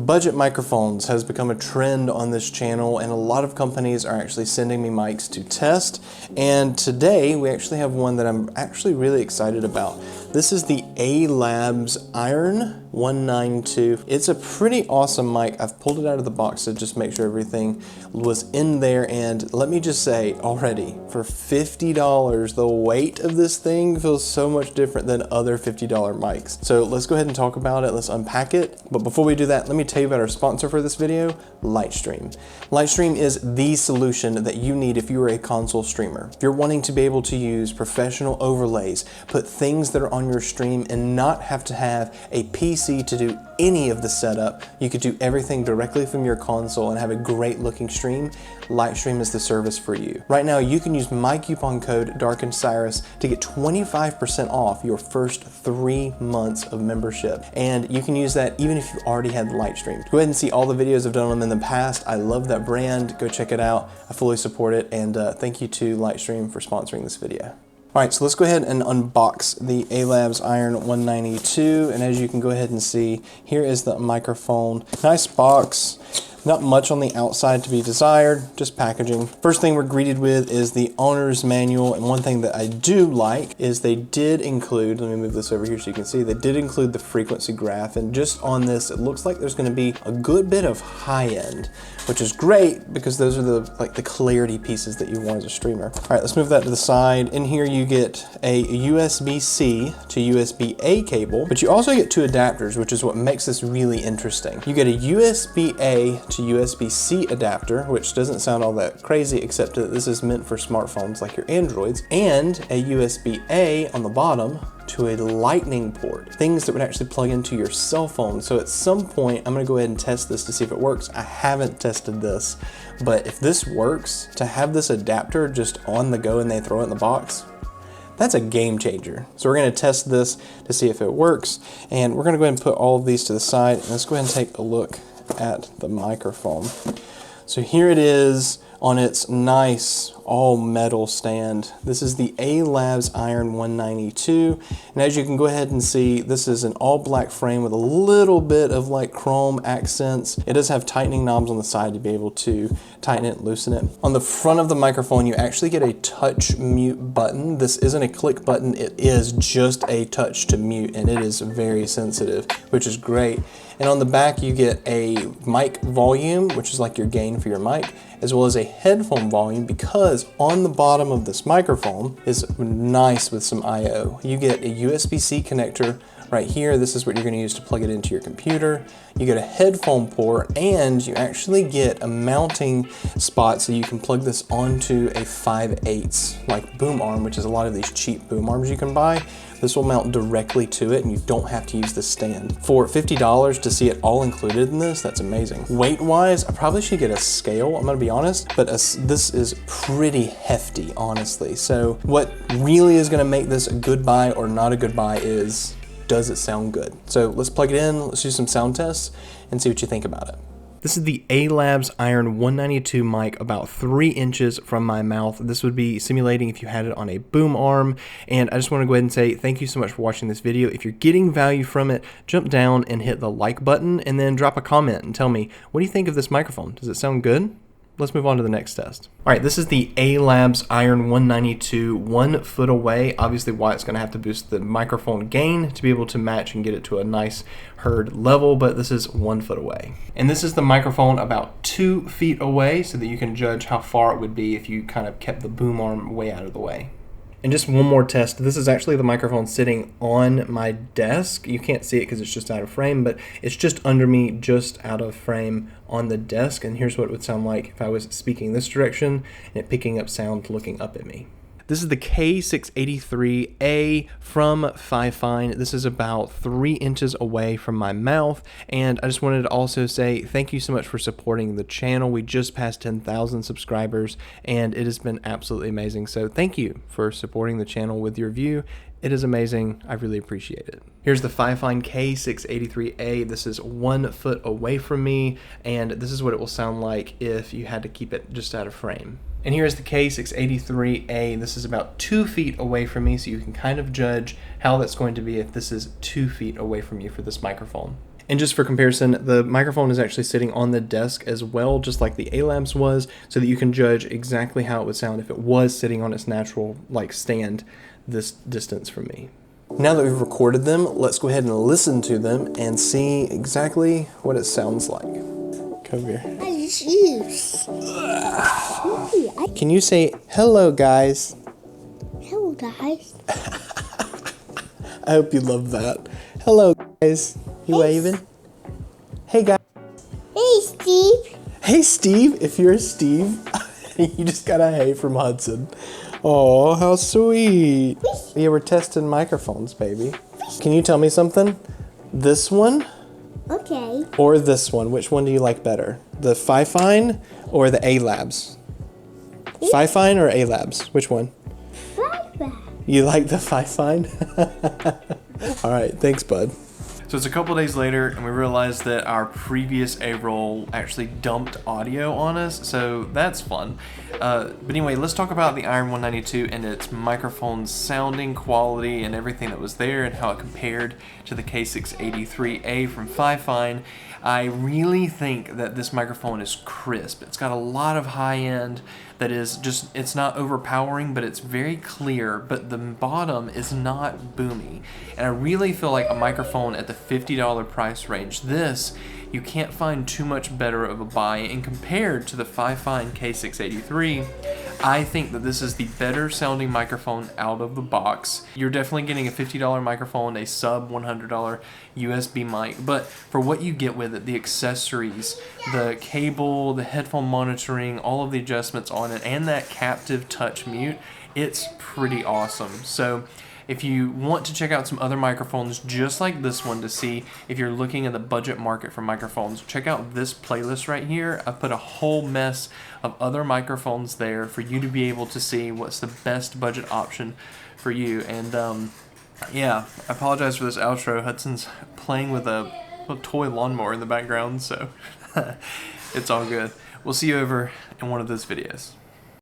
budget microphones has become a trend on this channel, and a lot of companies are actually sending me mics to test. And today we actually have one that I'm actually really excited about. This is the Alabs Iron192. It's a pretty awesome mic. I've pulled it out of the box to just make sure everything was in there, and let me just say already, for $50, the weight of this thing feels so much different than other $50 mics. So let's go ahead and talk about it. Let's unpack it. But before we do that, let me tell you about our sponsor for this video, Lightstream. Lightstream is the solution that you need if you are a console streamer. If you're wanting to be able to use professional overlays, put things that are on your stream and not have to have a PC to do any of the setup, you could do everything directly from your console and have a great looking stream. Lightstream is the service for you. Right now, you can use my coupon code Darkened Cyrus to get 25% off your first 3 months of membership. And you can use that even if you already had Lightstream. Go ahead and see all the videos I've done on them in the past. I love that brand. Go check it out. I fully support it. And thank you to Lightstream for sponsoring this video. All right, so let's go ahead and unbox the Alabs Iron192. And as you can go ahead and see, here is the microphone. Nice box. Not much on the outside to be desired, just packaging. First thing we're greeted with is the owner's manual, and one thing that I do like is they did include, let me move this over here so you can see, they did include the frequency graph, and just on this, it looks like there's gonna be a good bit of high end, which is great because those are the clarity pieces that you want as a streamer. All right, let's move that to the side. In here you get a USB-C to USB-A cable, but you also get 2 adapters, which is what makes this really interesting. You get a USB-A to USB-C adapter, which doesn't sound all that crazy, except that this is meant for smartphones like your Androids, and a USB-A on the bottom to a lightning port, things that would actually plug into your cell phone. So at some point, I'm gonna go ahead and test this to see if it works. I haven't tested this, but if this works, to have this adapter just on the go and they throw it in the box, that's a game changer. So we're gonna test this to see if it works, and we're gonna go ahead and put all of these to the side, and let's go ahead and take a look at the microphone. So here it is on its nice all metal stand. This is the Alabs Iron192, and as you can go ahead and see, this is an all black frame with a little bit of like chrome accents. It does have tightening knobs on the side to be able to tighten it and loosen it. On the front of the microphone, you actually get a touch mute button. This isn't a click button, it is just a touch to mute, and it is very sensitive, which is great. And on the back, you get a mic volume, which is like your gain for your mic, as well as a headphone volume, because on the bottom of this microphone is nice with some I/O. You get a USB-C connector right here. This is what you're going to use to plug it into your computer. You get a headphone port, and you actually get a mounting spot so you can plug this onto a 5/8 like boom arm, which is a lot of these cheap boom arms you can buy. This will mount directly to it, and you don't have to use the stand. For $50 to see it all included in this, that's amazing. Weight-wise, I probably should get a scale, I'm gonna be honest, but this is pretty hefty, honestly. So what really is gonna make this a good buy or not a good buy is, does it sound good? So let's plug it in, let's do some sound tests, and see what you think about it. This is the Alabs Iron192 mic, about 3 inches from my mouth. This would be simulating if you had it on a boom arm. And I just want to go ahead and say thank you so much for watching this video. If you're getting value from it, jump down and hit the like button, and then drop a comment and tell me, what do you think of this microphone? Does it sound good? Let's move on to the next test. All right, this is the Alabs Iron192 1 foot away. Obviously, Wyatt's gonna have to boost the microphone gain to be able to match and get it to a nice heard level, but this is 1 foot away. And this is the microphone about 2 feet away, so that you can judge how far it would be if you kind of kept the boom arm way out of the way. And just one more test. This is actually the microphone sitting on my desk. You can't see it because it's just out of frame, but it's just under me, just out of frame on the desk. And here's what it would sound like if I was speaking this direction and it picking up sound looking up at me. This is the K683A from Fifine. This is about 3 inches away from my mouth, and I just wanted to also say thank you so much for supporting the channel. We just passed 10,000 subscribers, and it has been absolutely amazing. So thank you for supporting the channel with your view. It is amazing. I really appreciate it. Here's the Fifine K683A. This is 1 foot away from me, and this is what it will sound like if you had to keep it just out of frame. And here's the K683A. This is about 2 feet away from me, so you can kind of judge how that's going to be if this is 2 feet away from you for this microphone. And just for comparison, the microphone is actually sitting on the desk as well, just like the Alabs was, so that you can judge exactly how it would sound if it was sitting on its natural stand this distance from me. Now that we've recorded them, let's go ahead and listen to them and see exactly what it sounds like. Come here. Can you say, hello guys? Hello guys. I hope you love that. Hello guys. You waving? Hey guys. Hey Steve. Hey Steve, if you're Steve, you just got a hey from Hudson. Oh, how sweet. Yeah, we're testing microphones, baby. Can you tell me something? This one? Okay. Or this one? Which one do you like better? The Fifine or the Alabs? Fifine or Alabs? Which one? Bye-bye. You like the Fifine? All right, thanks, bud. So it's a couple days later, and we realized that our previous A-roll actually dumped audio on us, so that's fun. But anyway, let's talk about the Iron192 and its microphone sounding quality and everything that was there and how it compared to the K683A from Fifine. I really think that this microphone is crisp. It's got a lot of high end that is just, it's not overpowering, but it's very clear, but the bottom is not boomy. And I really feel like a microphone at the $50 price range, this, you can't find too much better of a buy, and compared to the Fifine K683, I think that this is the better sounding microphone out of the box. You're definitely getting a $50 microphone, a sub $100 USB mic, but for what you get with it, the accessories, the cable, the headphone monitoring, all of the adjustments on it, and that captive touch mute, it's pretty awesome. So if you want to check out some other microphones just like this one to see if you're looking at the budget market for microphones, check out this playlist right here. I've put a whole mess of other microphones there for you to be able to see what's the best budget option for you. And yeah, I apologize for this outro. Hudson's playing with a toy lawnmower in the background, so it's all good. We'll see you over in one of those videos.